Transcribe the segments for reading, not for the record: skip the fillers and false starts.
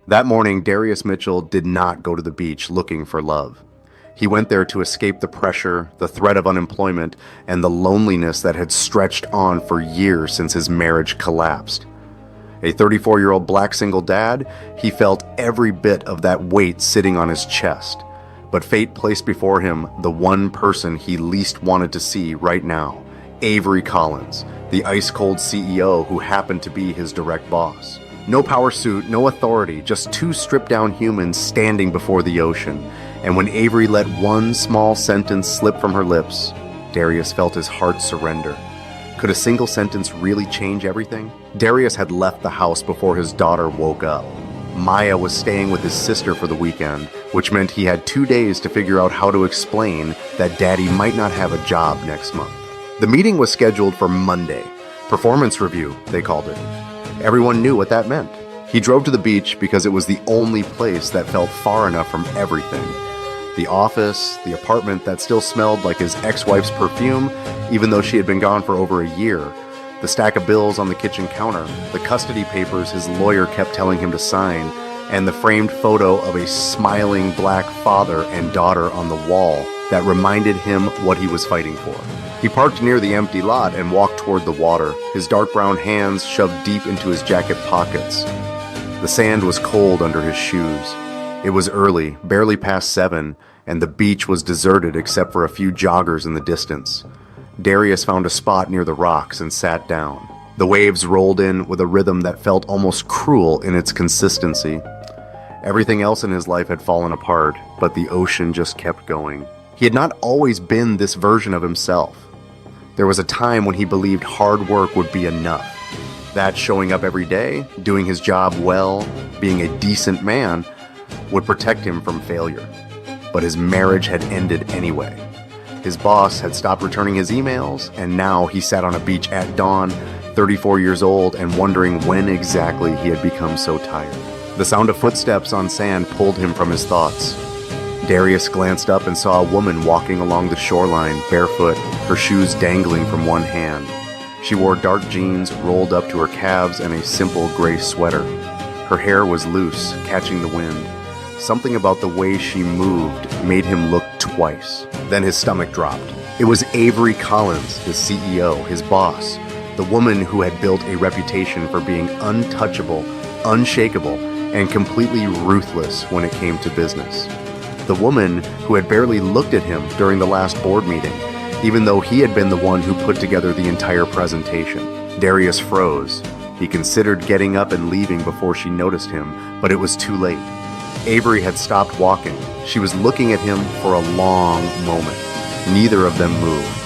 That morning, Darius Mitchell did not go to the beach looking for love. He went there to escape the pressure, the threat of unemployment, and the loneliness that had stretched on for years since his marriage collapsed. A 34-year-old black single dad, he felt every bit of that weight sitting on his chest. But fate placed before him the one person he least wanted to see right now, Avery Collins, the ice-cold CEO who happened to be his direct boss. No power suit, no authority, just two stripped-down humans standing before the ocean. And when Avery let one small sentence slip from her lips, Darius felt his heart surrender. Could a single sentence really change everything? Darius had left the house before his daughter woke up. Maya was staying with his sister for the weekend, which meant he had 2 days to figure out how to explain that Daddy might not have a job next month. The meeting was scheduled for Monday. Performance review, they called it. Everyone knew what that meant. He drove to the beach because it was the only place that felt far enough from everything. The office, the apartment that still smelled like his ex-wife's perfume, even though she had been gone for over a year, the stack of bills on the kitchen counter, the custody papers his lawyer kept telling him to sign, and the framed photo of a smiling black father and daughter on the wall that reminded him what he was fighting for. He parked near the empty lot and walked toward the water, his dark brown hands shoved deep into his jacket pockets. The sand was cold under his shoes. It was early, barely past 7, and the beach was deserted except for a few joggers in the distance. Darius found a spot near the rocks and sat down. The waves rolled in with a rhythm that felt almost cruel in its consistency. Everything else in his life had fallen apart, but the ocean just kept going. He had not always been this version of himself. There was a time when he believed hard work would be enough. That showing up every day, doing his job well, being a decent man, would protect him from failure. But his marriage had ended anyway. His boss had stopped returning his emails, and now he sat on a beach at dawn, 34 years old, and wondering when exactly he had become so tired. The sound of footsteps on sand pulled him from his thoughts. Darius glanced up and saw a woman walking along the shoreline, barefoot, her shoes dangling from one hand. She wore dark jeans rolled up to her calves and a simple gray sweater. Her hair was loose, catching the wind. Something about the way she moved made him look twice. Then his stomach dropped. It was Avery Collins, his CEO, his boss, the woman who had built a reputation for being untouchable, unshakable, and completely ruthless when it came to business. The woman who had barely looked at him during the last board meeting, even though he had been the one who put together the entire presentation. Darius froze. He considered getting up and leaving before she noticed him, but it was too late. Avery had stopped walking. She was looking at him for a long moment. Neither of them moved.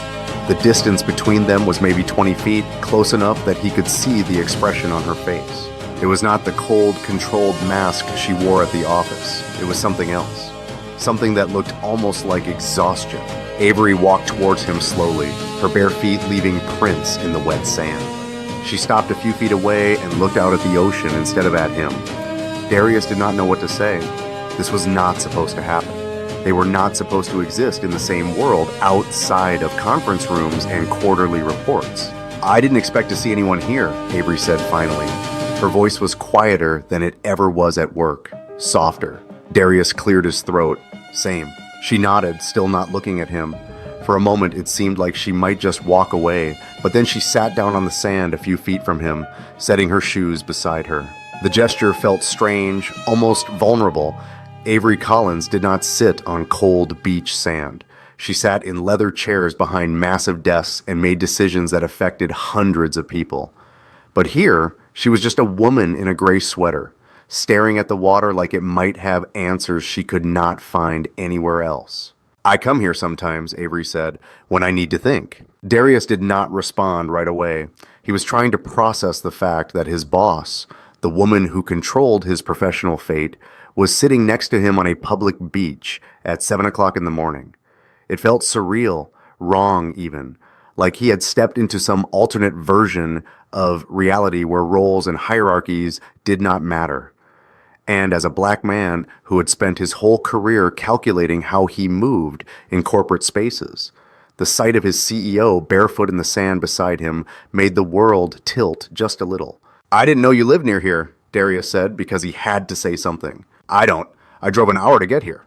The distance between them was maybe 20 feet, close enough that he could see the expression on her face. It was not the cold, controlled mask she wore at the office. It was something else. Something that looked almost like exhaustion. Avery walked towards him slowly, her bare feet leaving prints in the wet sand. She stopped a few feet away and looked out at the ocean instead of at him. Darius did not know what to say. This was not supposed to happen. They were not supposed to exist in the same world outside of conference rooms and quarterly reports. "I didn't expect to see anyone here," Avery said finally. Her voice was quieter than it ever was at work, softer. Darius cleared his throat. "Same." She nodded, still not looking at him. For a moment it seemed like she might just walk away, but then she sat down on the sand a few feet from him, setting her shoes beside her. The gesture felt strange, almost vulnerable. Avery Collins did not sit on cold beach sand. She sat in leather chairs behind massive desks and made decisions that affected hundreds of people. But here, she was just a woman in a gray sweater, staring at the water like it might have answers she could not find anywhere else. "I come here sometimes," Avery said, "when I need to think." Darius did not respond right away. He was trying to process the fact that his boss, the woman who controlled his professional fate, was sitting next to him on a public beach at 7 o'clock in the morning. It felt surreal, wrong even, like he had stepped into some alternate version of reality where roles and hierarchies did not matter. And as a black man who had spent his whole career calculating how he moved in corporate spaces, the sight of his CEO barefoot in the sand beside him made the world tilt just a little. "I didn't know you lived near here," Darius said, because he had to say something. I don't. I drove an hour to get here.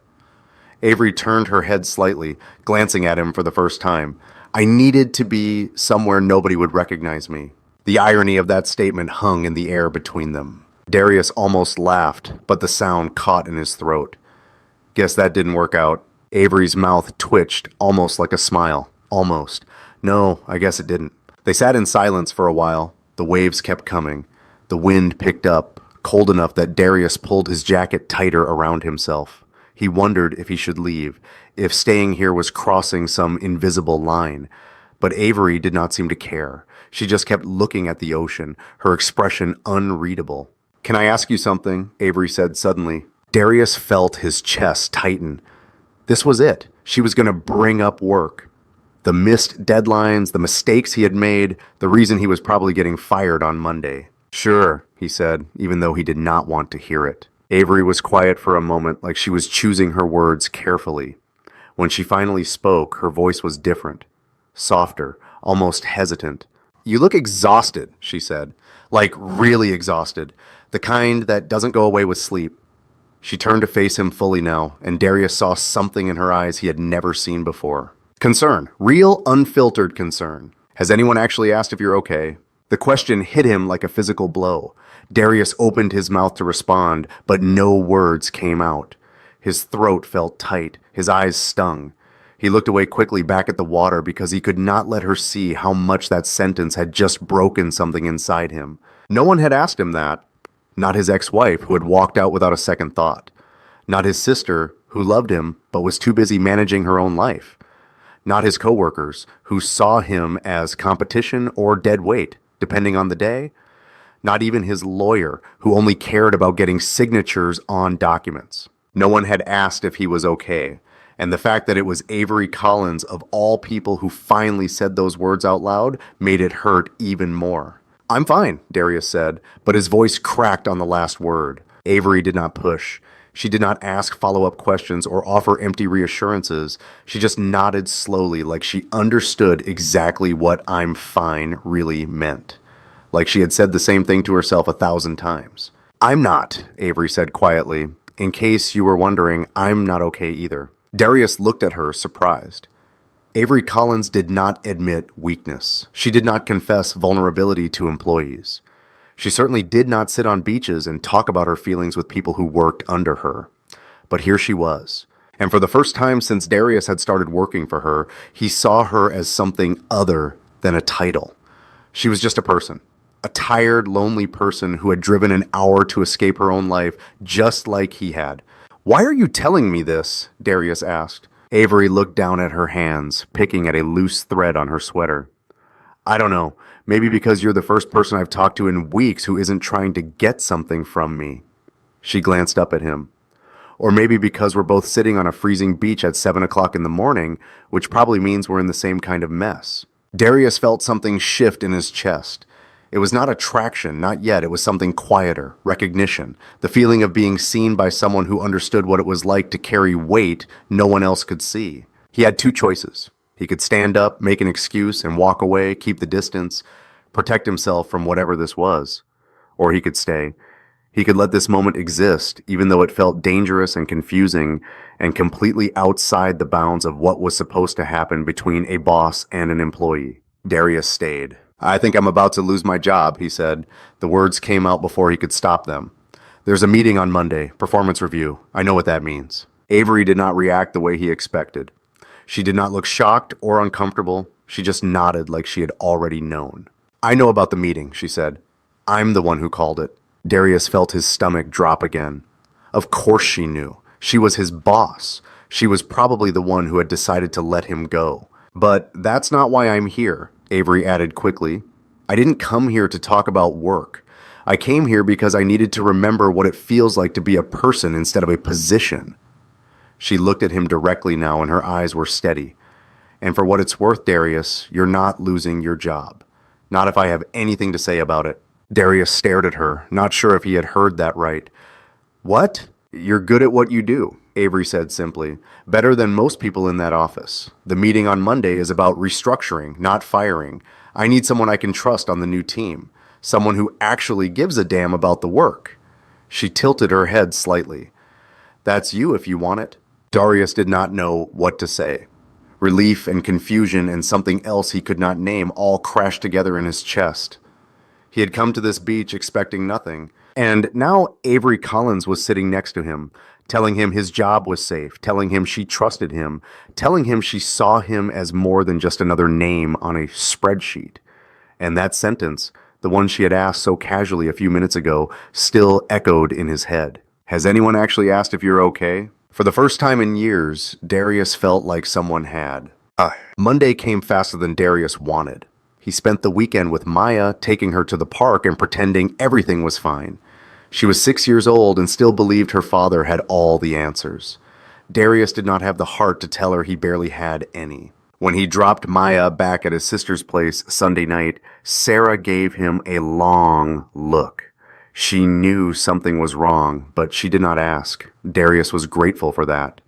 Avery turned her head slightly, glancing at him for the first time. I needed to be somewhere nobody would recognize me. The irony of that statement hung in the air between them. Darius almost laughed, but the sound caught in his throat. Guess that didn't work out. Avery's mouth twitched, almost like a smile. Almost. No, I guess it didn't. They sat in silence for a while. The waves kept coming. The wind picked up, cold enough that Darius pulled his jacket tighter around himself. He wondered if he should leave, if staying here was crossing some invisible line. But Avery did not seem to care. She just kept looking at the ocean, her expression unreadable. Can I ask you something? Avery said suddenly. Darius felt his chest tighten. This was it. She was going to bring up work. The missed deadlines, the mistakes he had made, the reason he was probably getting fired on Monday. Sure, he said, even though he did not want to hear it. Avery was quiet for a moment, like she was choosing her words carefully. When she finally spoke, her voice was different, softer, almost hesitant. You look exhausted, she said, like really exhausted, the kind that doesn't go away with sleep. She turned to face him fully now, and Darius saw something in her eyes he had never seen before. Concern, real unfiltered concern. Has anyone actually asked if you're okay? The question hit him like a physical blow. Darius opened his mouth to respond, but no words came out. His throat felt tight, his eyes stung. He looked away quickly back at the water because he could not let her see how much that sentence had just broken something inside him. No one had asked him that. Not his ex-wife, who had walked out without a second thought. Not his sister, who loved him but was too busy managing her own life. Not his coworkers, who saw him as competition or dead weight, depending on the day. Not even his lawyer, who only cared about getting signatures on documents. No one had asked if he was okay, and the fact that it was Avery Collins, of all people, who finally said those words out loud made it hurt even more. I'm fine, Darius said, but his voice cracked on the last word. Avery did not push. She did not ask follow-up questions or offer empty reassurances. She just nodded slowly, like she understood exactly what "I'm fine" really meant. Like she had said the same thing to herself 1,000 times. I'm not, Avery said quietly. In case you were wondering, I'm not okay either. Darius looked at her, surprised. Avery Collins did not admit weakness. She did not confess vulnerability to employees. She certainly did not sit on beaches and talk about her feelings with people who worked under her. But here she was. And for the first time since Darius had started working for her, he saw her as something other than a title. She was just a person. A tired, lonely person who had driven an hour to escape her own life, just like he had. Why are you telling me this? Darius asked. Avery looked down at her hands, picking at a loose thread on her sweater. I don't know. Maybe because you're the first person I've talked to in weeks who isn't trying to get something from me. She glanced up at him. Or maybe because we're both sitting on a freezing beach at 7 o'clock in the morning, which probably means we're in the same kind of mess. Darius felt something shift in his chest. It was not attraction, not yet. It was something quieter, recognition, the feeling of being seen by someone who understood what it was like to carry weight no one else could see. He had two choices. He could stand up, make an excuse, and walk away, keep the distance, protect himself from whatever this was. Or he could stay. He could let this moment exist, even though it felt dangerous and confusing and completely outside the bounds of what was supposed to happen between a boss and an employee. Darius stayed. I think I'm about to lose my job, he said. The words came out before he could stop them. There's a meeting on Monday, performance review. I know what that means. Avery did not react the way he expected. She did not look shocked or uncomfortable. She just nodded like she had already known. I know about the meeting, she said. I'm the one who called it. Darius felt his stomach drop again. Of course she knew. She was his boss. She was probably the one who had decided to let him go. But that's not why I'm here, Avery added quickly. I didn't come here to talk about work. I came here because I needed to remember what it feels like to be a person instead of a position. She looked at him directly now, and her eyes were steady. And for what it's worth, Darius, you're not losing your job. Not if I have anything to say about it. Darius stared at her, not sure if he had heard that right. What? You're good at what you do, Avery said simply. Better than most people in that office. The meeting on Monday is about restructuring, not firing. I need someone I can trust on the new team. Someone who actually gives a damn about the work. She tilted her head slightly. "That's you if you want it." Darius did not know what to say. Relief and confusion and something else he could not name all crashed together in his chest. He had come to this beach expecting nothing, and now Avery Collins was sitting next to him, telling him his job was safe, telling him she trusted him, telling him she saw him as more than just another name on a spreadsheet. And that sentence, the one she had asked so casually a few minutes ago, still echoed in his head. "Has anyone actually asked if you're okay?" For the first time in years, Darius felt like someone had. Monday came faster than Darius wanted. He spent the weekend with Maya, taking her to the park and pretending everything was fine. She was 6 years old and still believed her father had all the answers. Darius did not have the heart to tell her he barely had any. When he dropped Maya back at his sister's place Sunday night, Sarah gave him a long look. She knew something was wrong, but she did not ask. Darius was grateful for that.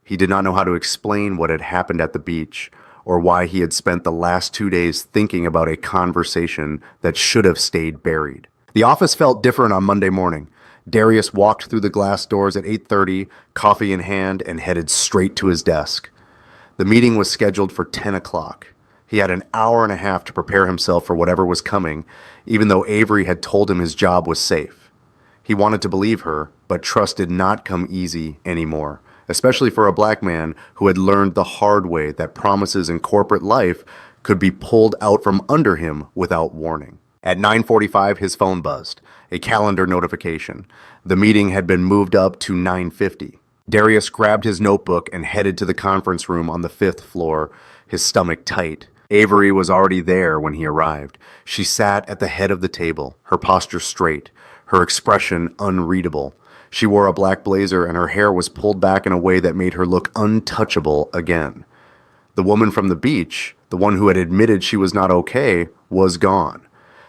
He did not know how to explain what had happened at the beach, or why he had spent the last 2 days thinking about a conversation that should have stayed buried. The office felt different on Monday morning. Darius walked through the glass doors at 8:30, coffee in hand, and headed straight to his desk. The meeting was scheduled for 10 o'clock. He had an hour and a half to prepare himself for whatever was coming, even though Avery had told him his job was safe. He wanted to believe her, but trust did not come easy anymore, especially for a black man who had learned the hard way that promises in corporate life could be pulled out from under him without warning. At 9:45, his phone buzzed, a calendar notification. The meeting had been moved up to 9:50. Darius grabbed his notebook and headed to the conference room on the 5th floor, his stomach tight. Avery was already there when he arrived. She sat at the head of the table, her posture straight, her expression unreadable. She wore a black blazer and her hair was pulled back in a way that made her look untouchable again. The woman from the beach, the one who had admitted she was not okay, was gone.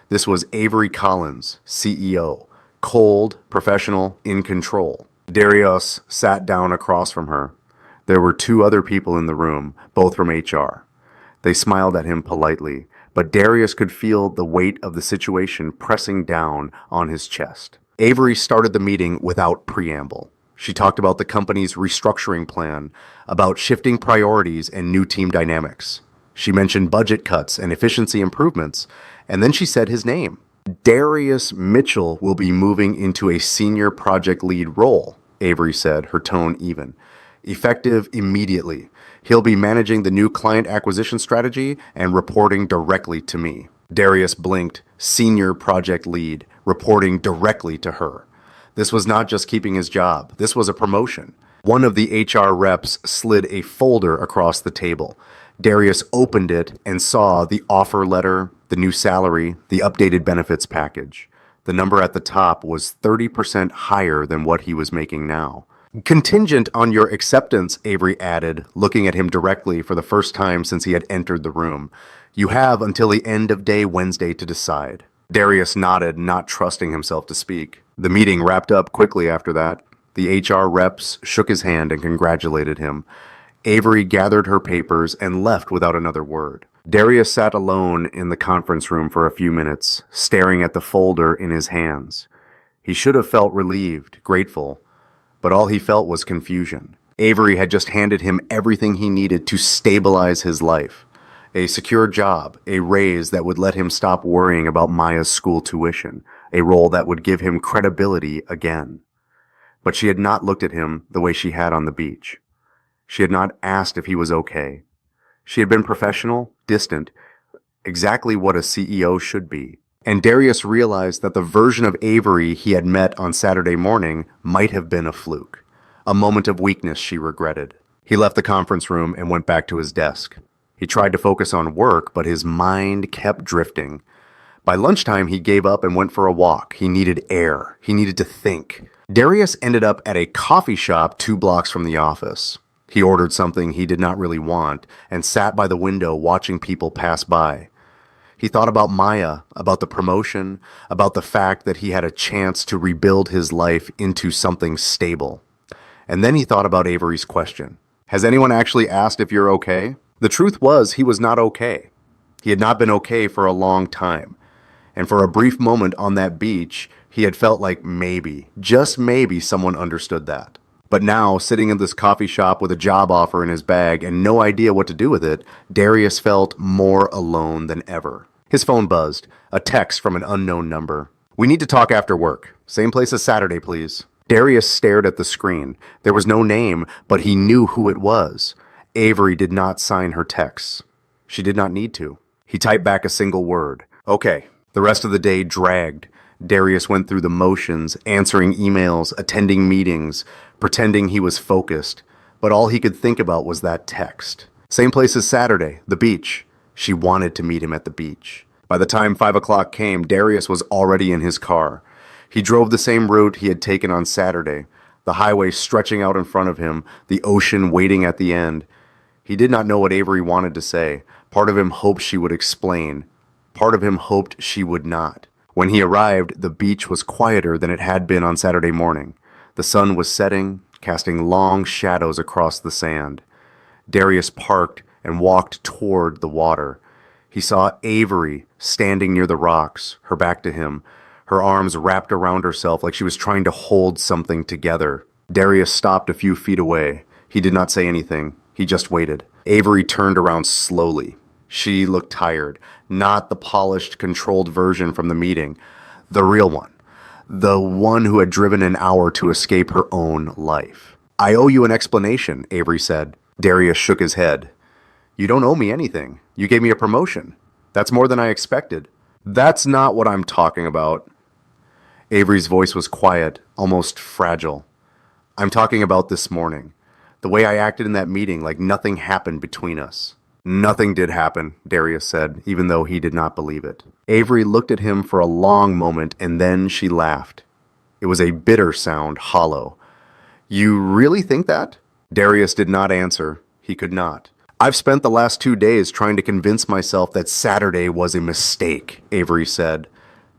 This was Avery Collins, CEO, cold, professional, in control. Darius sat down across from her. There were 2 other people in the room, both from HR. They smiled at him politely, but Darius could feel the weight of the situation pressing down on his chest. Avery started the meeting without preamble. She talked about the company's restructuring plan, about shifting priorities and new team dynamics. She mentioned budget cuts and efficiency improvements, and then she said his name. "Darius Mitchell will be moving into a senior project lead role," Avery said, her tone even. "Effective immediately. He'll be managing the new client acquisition strategy and reporting directly to me." Darius blinked. Senior project lead, reporting directly to her. This was not just keeping his job. This was a promotion. One of the HR reps slid a folder across the table. Darius opened it and saw the offer letter, the new salary, the updated benefits package. The number at the top was 30% higher than what he was making now. "Contingent on your acceptance," Avery added, looking at him directly for the first time since he had entered the room. "You have until the end of day Wednesday to decide." Darius nodded, not trusting himself to speak. The meeting wrapped up quickly after that. The HR reps shook his hand and congratulated him. Avery gathered her papers and left without another word. Darius sat alone in the conference room for a few minutes, staring at the folder in his hands. He should have felt relieved, grateful, but all he felt was confusion. Avery had just handed him everything he needed to stabilize his life. A secure job, a raise that would let him stop worrying about Maya's school tuition, a role that would give him credibility again. But she had not looked at him the way she had on the beach. She had not asked if he was okay. She had been professional, distant, exactly what a CEO should be. And Darius realized that the version of Avery he had met on Saturday morning might have been a fluke. A moment of weakness, she regretted. He left the conference room and went back to his desk. He tried to focus on work, but his mind kept drifting. By lunchtime, he gave up and went for a walk. He needed air. He needed to think. Darius ended up at a coffee shop 2 blocks from the office. He ordered something he did not really want and sat by the window watching people pass by. He thought about Maya, about the promotion, about the fact that he had a chance to rebuild his life into something stable. And then he thought about Avery's question. "Has anyone actually asked if you're okay?" The truth was he was not okay. He had not been okay for a long time. And for a brief moment on that beach, He had felt like maybe, just maybe, someone understood that. But now, sitting in this coffee shop with a job offer in his bag and no idea what to do with it, Darius felt more alone than ever. His phone buzzed, a text from an unknown number. "We need to talk after work. Same place as Saturday, please." Darius stared at the screen. There was no name, but he knew who it was. Avery did not sign her texts. She did not need to. He typed back a single word. "Okay." The rest of the day dragged. Darius went through the motions, answering emails, attending meetings, pretending he was focused. But all he could think about was that text. Same place as Saturday, the beach. She wanted to meet him at the beach. By the time 5 o'clock came, Darius was already in his car. He drove the same route he had taken on Saturday, the highway stretching out in front of him, the ocean waiting at the end. He did not know what Avery wanted to say. Part of him hoped she would explain. Part of him hoped she would not. When he arrived, the beach was quieter than it had been on Saturday morning. The sun was setting, casting long shadows across the sand. Darius parked and walked toward the water. He saw Avery standing near the rocks, her back to him, her arms wrapped around herself like she was trying to hold something together. Darius stopped a few feet away. He did not say anything. He just waited. Avery turned around slowly. She looked tired. Not the polished, controlled version from the meeting. The real one. The one who had driven an hour to escape her own life. "I owe you an explanation," Avery said. Darius shook his head. "You don't owe me anything. You gave me a promotion. That's more than I expected." "That's not what I'm talking about." Avery's voice was quiet, almost fragile. "I'm talking about this morning. The way I acted in that meeting, like nothing happened between us." "Nothing did happen," Darius said, even though he did not believe it. Avery looked at him for a long moment, and then she laughed. It was a bitter sound, hollow. "You really think that?" Darius did not answer. He could not. "I've spent the last 2 days trying to convince myself that Saturday was a mistake," Avery said.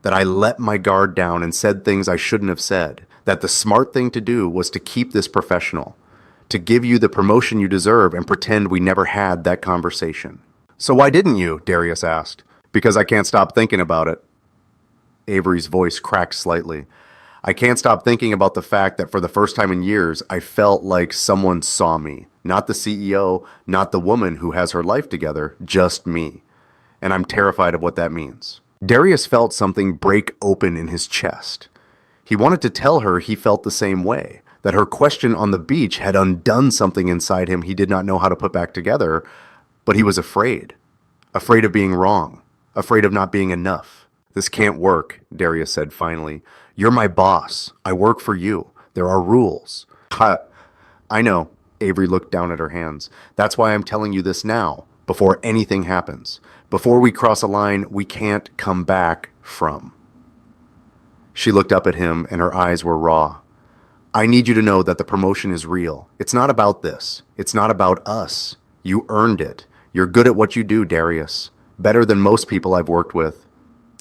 "That I let my guard down and said things I shouldn't have said. That the smart thing to do was to keep this professional. To give you the promotion you deserve and pretend we never had that conversation." "So why didn't you?" Darius asked. "Because I can't stop thinking about it." Avery's voice cracked slightly. "I can't stop thinking about the fact that for the first time in years, I felt like someone saw me. Not the CEO, not the woman who has her life together, just me. And I'm terrified of what that means." Darius felt something break open in his chest. He wanted to tell her he felt the same way, that her question on the beach had undone something inside him he did not know how to put back together, but he was afraid. Afraid of being wrong. Afraid of not being enough. "This can't work," Darius said finally. "You're my boss. I work for you. There are rules." "I know." Avery looked down at her hands. "That's why I'm telling you this now, before anything happens. Before we cross a line we can't come back from." She looked up at him and her eyes were raw. "I need you to know that the promotion is real. It's not about this. It's not about us. You earned it. You're good at what you do, Darius. Better than most people I've worked with.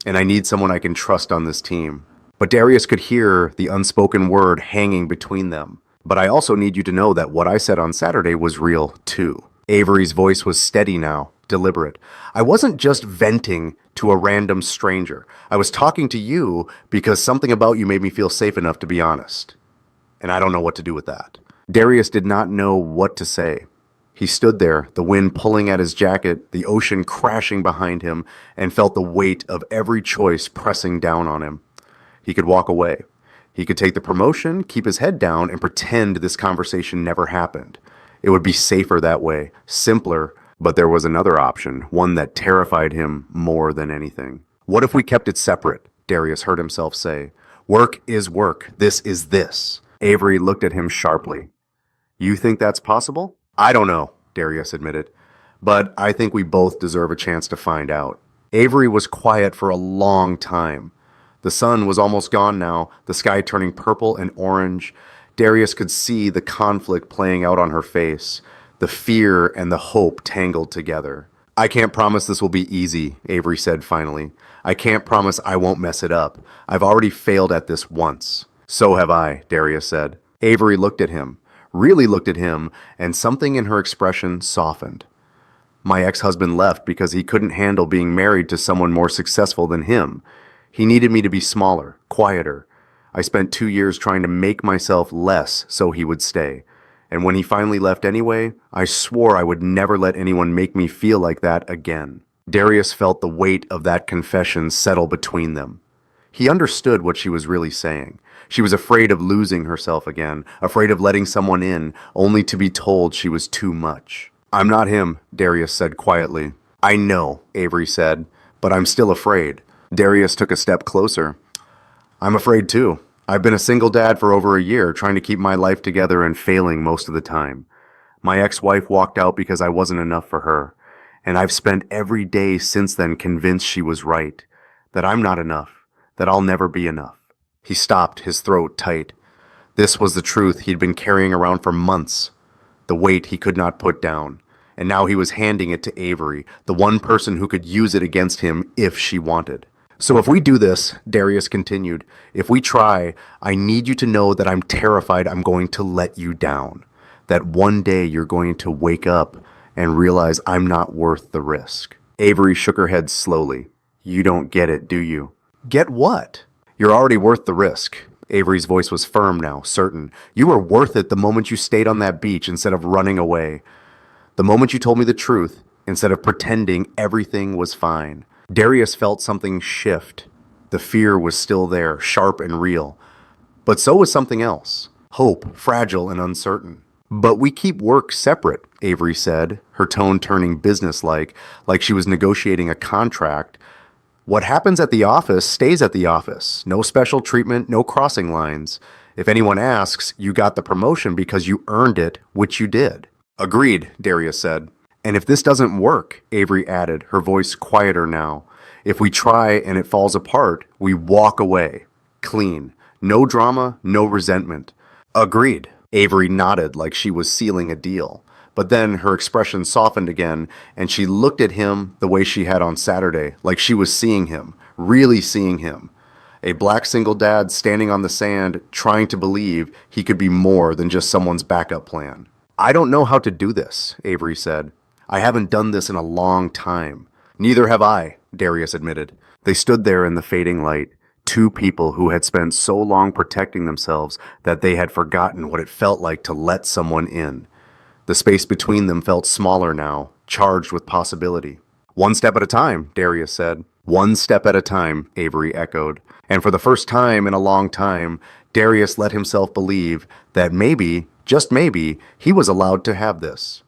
And I need someone I can trust on this team." But Darius could hear the unspoken word hanging between them. "But I also need you to know that what I said on Saturday was real, too." Avery's voice was steady now, deliberate. "I wasn't just venting to a random stranger. I was talking to you because something about you made me feel safe enough to be honest. And I don't know what to do with that." Darius did not know what to say. He stood there, the wind pulling at his jacket, the ocean crashing behind him, and felt the weight of every choice pressing down on him. He could walk away. He could take the promotion, keep his head down, and pretend this conversation never happened. It would be safer that way, simpler, but there was another option, one that terrified him more than anything. "What if we kept it separate?" Darius heard himself say. "Work is work. This is this." Avery looked at him sharply. "You think that's possible?" "I don't know," Darius admitted. "But I think we both deserve a chance to find out." Avery was quiet for a long time. The sun was almost gone now, the sky turning purple and orange. Darius could see the conflict playing out on her face, the fear and the hope tangled together. "I can't promise this will be easy," Avery said finally. "I can't promise I won't mess it up. I've already failed at this once." "So have I," Darius said. Avery looked at him, really looked at him, and something in her expression softened. "My ex-husband left because he couldn't handle being married to someone more successful than him. He needed me to be smaller, quieter, I spent 2 years trying to make myself less so he would stay. And when he finally left anyway, I swore I would never let anyone make me feel like that again. Darius felt the weight of that confession settle between them. He understood what she was really saying. She was afraid of losing herself again, afraid of letting someone in, only to be told she was too much. "I'm not him," Darius said quietly. "I know," Avery said, "but I'm still afraid." Darius took a step closer. "I'm afraid too. I've been a single dad for over a year, trying to keep my life together and failing most of the time. My ex-wife walked out because I wasn't enough for her, and I've spent every day since then convinced she was right, that I'm not enough, that I'll never be enough." He stopped, his throat tight. This was the truth he'd been carrying around for months, the weight he could not put down, and now he was handing it to Avery, the one person who could use it against him if she wanted. "So if we do this," Darius continued, "if we try, I need you to know that I'm terrified I'm going to let you down, that one day you're going to wake up and realize I'm not worth the risk." Avery shook her head slowly. "You don't get it, do you?" "Get what?" "You're already worth the risk." Avery's voice was firm now, certain. "You were worth it the moment you stayed on that beach instead of running away. The moment you told me the truth, instead of pretending everything was fine." Darius felt something shift. The fear was still there, sharp and real. But so was something else. Hope, fragile and uncertain. "But we keep work separate," Avery said, her tone turning businesslike, like she was negotiating a contract. "What happens at the office stays at the office. No special treatment, no crossing lines. If anyone asks, you got the promotion because you earned it, which you did." "Agreed," Darius said. "And if this doesn't work," Avery added, her voice quieter now, "if we try and it falls apart, we walk away. Clean. No drama, no resentment." "Agreed." Avery nodded like she was sealing a deal. But then her expression softened again, and she looked at him the way she had on Saturday, like she was seeing him, really seeing him. A black single dad standing on the sand, trying to believe he could be more than just someone's backup plan. "I don't know how to do this," Avery said. "I haven't done this in a long time." "Neither have I," Darius admitted. They stood there in the fading light, two people who had spent so long protecting themselves that they had forgotten what it felt like to let someone in. The space between them felt smaller now, charged with possibility. "One step at a time," Darius said. "One step at a time," Avery echoed. And for the first time in a long time, Darius let himself believe that maybe, just maybe, he was allowed to have this.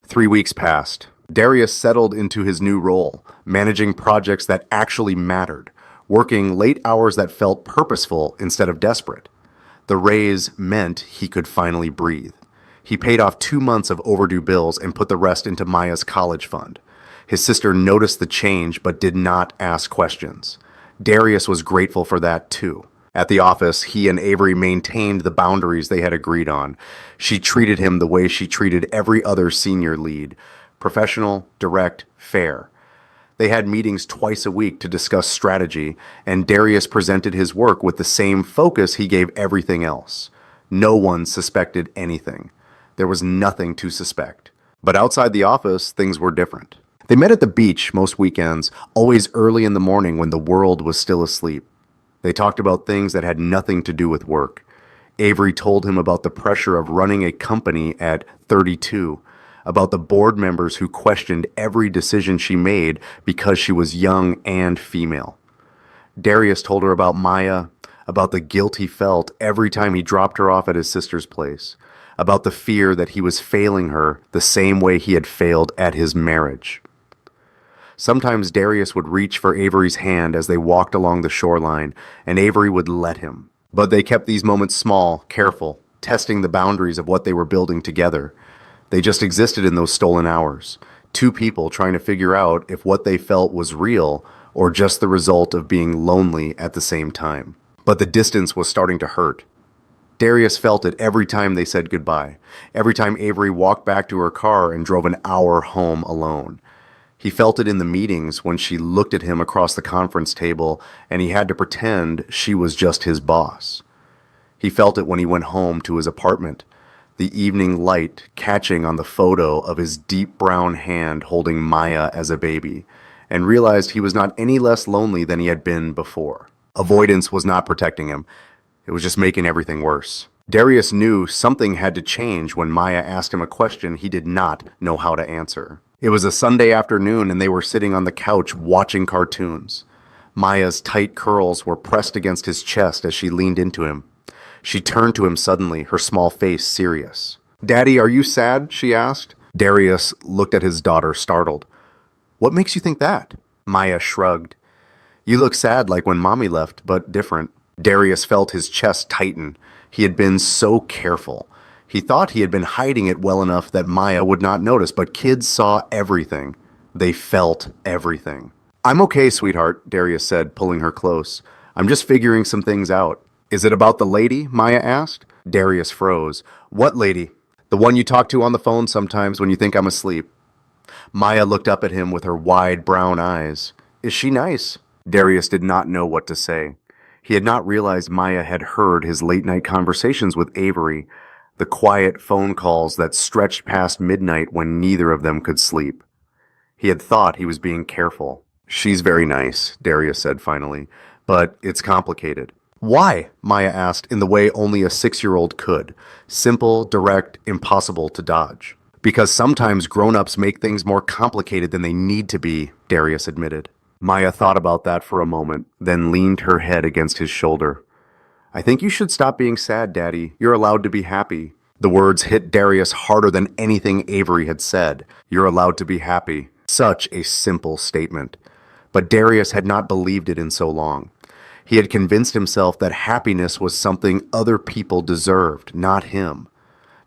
3 weeks passed. Darius settled into his new role, managing projects that actually mattered, working late hours that felt purposeful instead of desperate. The raise meant he could finally breathe. He paid off 2 months of overdue bills and put the rest into Maya's college fund. His sister noticed the change but did not ask questions. Darius was grateful for that too. At the office, he and Avery maintained the boundaries they had agreed on. She treated him the way she treated every other senior lead: professional, direct, fair. They had meetings twice a week to discuss strategy, and Darius presented his work with the same focus he gave everything else. No one suspected anything. There was nothing to suspect. But outside the office, things were different. They met at the beach most weekends, always early in the morning when the world was still asleep. They talked about things that had nothing to do with work. Avery told him about the pressure of running a company at 32, about the board members who questioned every decision she made because she was young and female. Darius told her about Maya, about the guilt he felt every time he dropped her off at his sister's place, about the fear that he was failing her the same way he had failed at his marriage. Sometimes Darius would reach for Avery's hand as they walked along the shoreline, and Avery would let him. But they kept these moments small, careful, testing the boundaries of what they were building together. They just existed in those stolen hours. Two people trying to figure out if what they felt was real or just the result of being lonely at the same time. But the distance was starting to hurt. Darius felt it every time they said goodbye, every time Avery walked back to her car and drove an hour home alone. He felt it in the meetings when she looked at him across the conference table and he had to pretend she was just his boss. He felt it when he went home to his apartment, the evening light catching on the photo of his deep brown hand holding Maya as a baby, and realized he was not any less lonely than he had been before. Avoidance was not protecting him. It was just making everything worse. Darius knew something had to change when Maya asked him a question he did not know how to answer. It was a Sunday afternoon and they were sitting on the couch watching cartoons. Maya's tight curls were pressed against his chest as she leaned into him. She turned to him suddenly, her small face serious. "Daddy, are you sad?" she asked. Darius looked at his daughter, startled. "What makes you think that?" Maya shrugged. "You look sad like when Mommy left, but different." Darius felt his chest tighten. He had been so careful. He thought he had been hiding it well enough that Maya would not notice, but kids saw everything. They felt everything. "I'm okay, sweetheart," Darius said, pulling her close. "I'm just figuring some things out." "Is it about the lady?" Maya asked. Darius froze. "What lady?" "The one you talk to on the phone sometimes when you think I'm asleep." Maya looked up at him with her wide brown eyes. "Is she nice?" Darius did not know what to say. He had not realized Maya had heard his late-night conversations with Avery, the quiet phone calls that stretched past midnight when neither of them could sleep. He had thought he was being careful. "She's very nice," Darius said finally, "but it's complicated." "Why?" Maya asked in the way only a 6-year-old could. Simple, direct, impossible to dodge. "Because sometimes grown-ups make things more complicated than they need to be," Darius admitted. Maya thought about that for a moment, then leaned her head against his shoulder. "I think you should stop being sad, Daddy. You're allowed to be happy." The words hit Darius harder than anything Avery had said. "You're allowed to be happy." Such a simple statement. But Darius had not believed it in so long. He had convinced himself that happiness was something other people deserved, not him.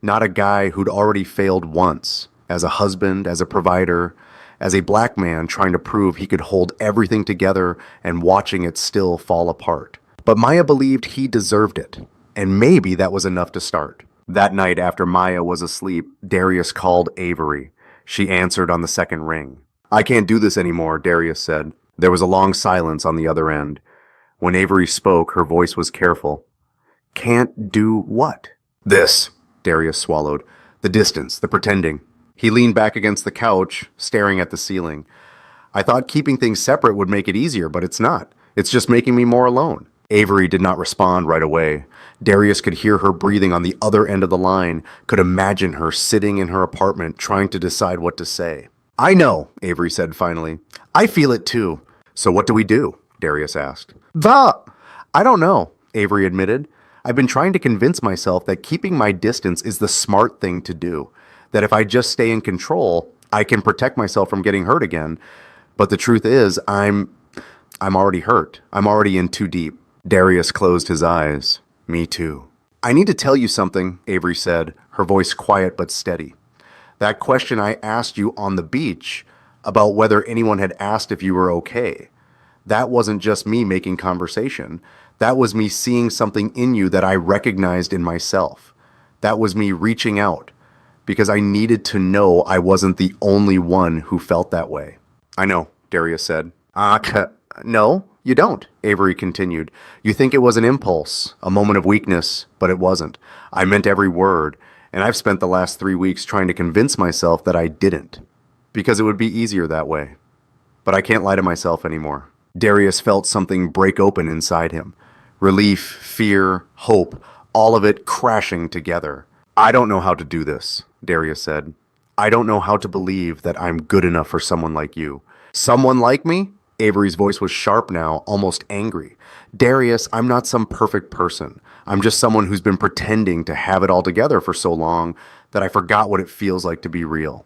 Not a guy who'd already failed once, as a husband, as a provider, as a black man trying to prove he could hold everything together and watching it still fall apart. But Maya believed he deserved it, and maybe that was enough to start. That night after Maya was asleep, Darius called Avery. She answered on the second ring. "I can't do this anymore," Darius said. There was a long silence on the other end. When Avery spoke, her voice was careful. "Can't do what?" "This," Darius swallowed. "The distance, the pretending." He leaned back against the couch, staring at the ceiling. "I thought keeping things separate would make it easier, but it's not. It's just making me more alone." Avery did not respond right away. Darius could hear her breathing on the other end of the line, could imagine her sitting in her apartment trying to decide what to say. "I know," Avery said finally. "I feel it too." "So what do we do?" Darius asked. I don't know," Avery admitted. "I've been trying to convince myself that keeping my distance is the smart thing to do. That if I just stay in control, I can protect myself from getting hurt again. But the truth is, I'm already hurt. I'm already in too deep." Darius closed his eyes. "Me too." "I need to tell you something," Avery said, her voice quiet but steady. "That question I asked you on the beach about whether anyone had asked if you were okay. That wasn't just me making conversation. That was me seeing something in you that I recognized in myself. That was me reaching out, because I needed to know I wasn't the only one who felt that way." "I know," Darius said. No, you don't," Avery continued. "You think it was an impulse, a moment of weakness, but it wasn't. I meant every word, and I've spent the last 3 weeks trying to convince myself that I didn't, because it would be easier that way. But I can't lie to myself anymore." Darius felt something break open inside him. Relief, fear, hope, all of it crashing together. "I don't know how to do this," Darius said. "I don't know how to believe that I'm good enough for someone like you." "Someone like me?" Avery's voice was sharp now, almost angry. "Darius, I'm not some perfect person. I'm just someone who's been pretending to have it all together for so long that I forgot what it feels like to be real.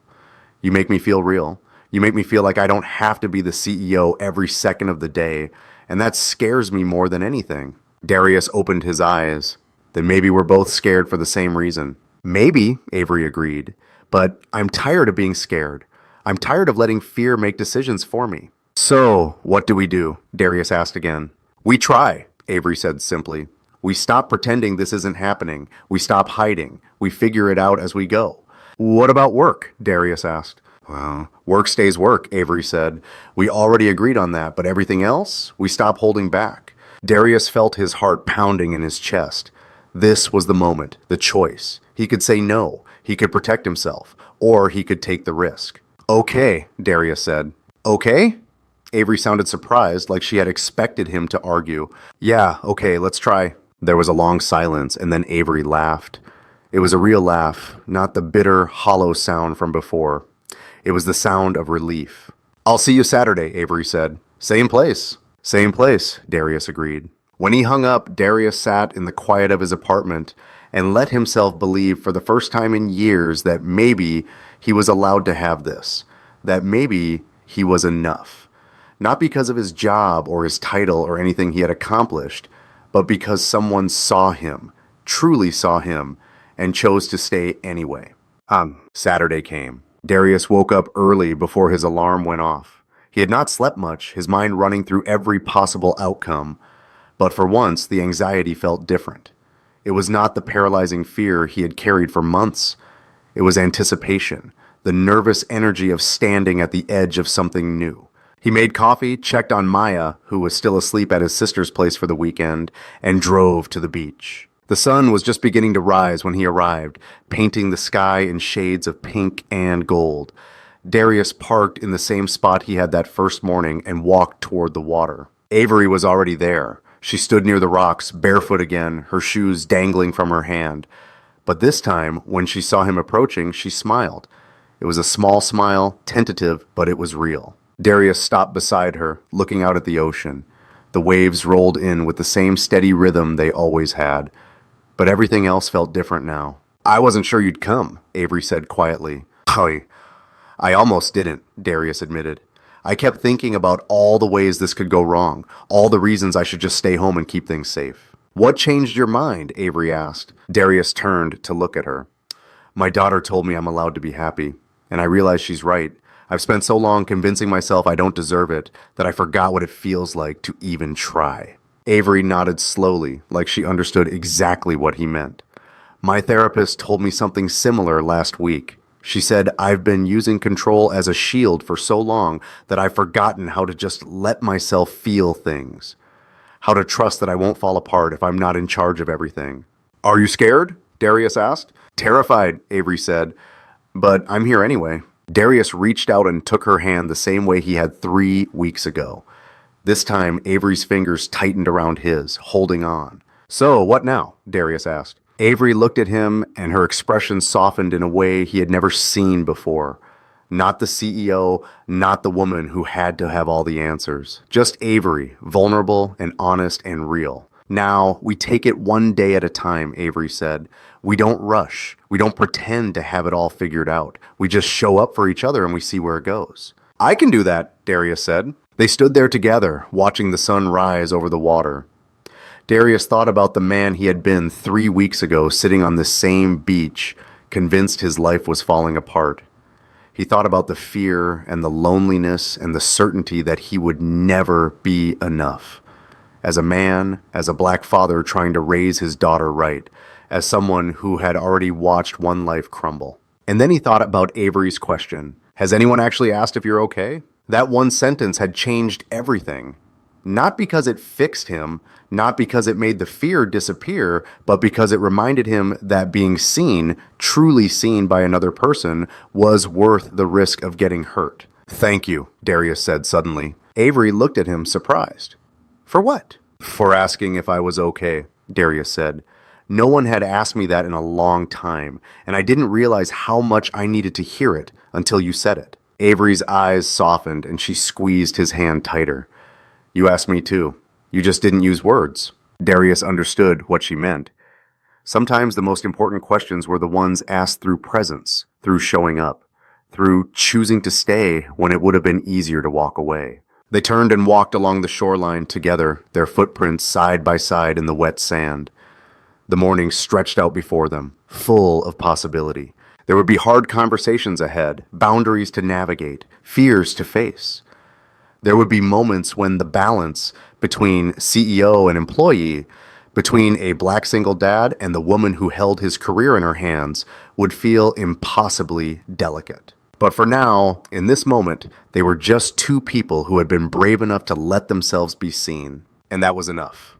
You make me feel real. You make me feel like I don't have to be the CEO every second of the day, and that scares me more than anything." Darius opened his eyes. "Then maybe we're both scared for the same reason." "Maybe," Avery agreed, "but I'm tired of being scared. I'm tired of letting fear make decisions for me." "So, what do we do?" Darius asked again. "We try," Avery said simply. "We stop pretending this isn't happening. We stop hiding. We figure it out as we go." "What about work?" Darius asked. "Well, work stays work," Avery said. "We already agreed on that, but everything else, we stop holding back." Darius felt his heart pounding in his chest. This was the moment, the choice. He could say no, he could protect himself, or he could take the risk. "Okay," Darius said. "Okay?" Avery sounded surprised, like she had expected him to argue. "Yeah, okay, let's try." There was a long silence, and then Avery laughed. It was a real laugh, not the bitter, hollow sound from before. It was the sound of relief. "I'll see you Saturday," Avery said. "Same place." "Same place," Darius agreed. When he hung up, Darius sat in the quiet of his apartment and let himself believe for the first time in years that maybe he was allowed to have this, that maybe he was enough. Not because of his job or his title or anything he had accomplished, but because someone saw him, truly saw him, and chose to stay anyway. Saturday came. Darius woke up early before his alarm went off. He had not slept much, his mind running through every possible outcome, but for once the anxiety felt different. It was not the paralyzing fear he had carried for months. It was anticipation, the nervous energy of standing at the edge of something new. He made coffee, checked on Maya, who was still asleep at his sister's place for the weekend, and drove to the beach. The sun was just beginning to rise when he arrived, painting the sky in shades of pink and gold. Darius parked in the same spot he had that first morning and walked toward the water. Avery was already there. She stood near the rocks, barefoot again, her shoes dangling from her hand. But this time, when she saw him approaching, she smiled. It was a small smile, tentative, but it was real. Darius stopped beside her, looking out at the ocean. The waves rolled in with the same steady rhythm they always had. But everything else felt different now. "I wasn't sure you'd come," Avery said quietly. I almost didn't," Darius admitted. "I kept thinking about all the ways this could go wrong, all the reasons I should just stay home and keep things safe." "What changed your mind?" Avery asked. Darius turned to look at her. "My daughter told me I'm allowed to be happy, and I realize she's right. I've spent so long convincing myself I don't deserve it that I forgot what it feels like to even try." Avery nodded slowly, like she understood exactly what he meant. "My therapist told me something similar last week. She said I've been using control as a shield for so long that I've forgotten how to just let myself feel things. How to trust that I won't fall apart if I'm not in charge of everything." "Are you scared?" Darius asked. "Terrified," Avery said, "but I'm here anyway." Darius reached out and took her hand the same way he had 3 weeks ago. This time, Avery's fingers tightened around his, holding on. "So, what now?" Darius asked. Avery looked at him, and her expression softened in a way he had never seen before. Not the CEO, not the woman who had to have all the answers. Just Avery, vulnerable and honest and real. "Now, we take it one day at a time," Avery said. "We don't rush. We don't pretend to have it all figured out. We just show up for each other and we see where it goes." "I can do that," Darius said. They stood there together, watching the sun rise over the water. Darius thought about the man he had been 3 weeks ago, sitting on the same beach, convinced his life was falling apart. He thought about the fear and the loneliness and the certainty that he would never be enough. As a man, as a black father trying to raise his daughter right, as someone who had already watched one life crumble. And then he thought about Avery's question. "Has anyone actually asked if you're okay?" That one sentence had changed everything. Not because it fixed him, not because it made the fear disappear, but because it reminded him that being seen, truly seen by another person, was worth the risk of getting hurt. "Thank you," Darius said suddenly. Avery looked at him, surprised. "For what?" "For asking if I was okay," Darius said. "No one had asked me that in a long time, and I didn't realize how much I needed to hear it until you said it." Avery's eyes softened, and she squeezed his hand tighter. "You asked me too. You just didn't use words." Darius understood what she meant. Sometimes the most important questions were the ones asked through presence, through showing up, through choosing to stay when it would have been easier to walk away. They turned and walked along the shoreline together, their footprints side by side in the wet sand. The morning stretched out before them, full of possibility. There would be hard conversations ahead, boundaries to navigate, fears to face. There would be moments when the balance between CEO and employee, between a black single dad and the woman who held his career in her hands, would feel impossibly delicate. But for now, in this moment, they were just two people who had been brave enough to let themselves be seen. And that was enough.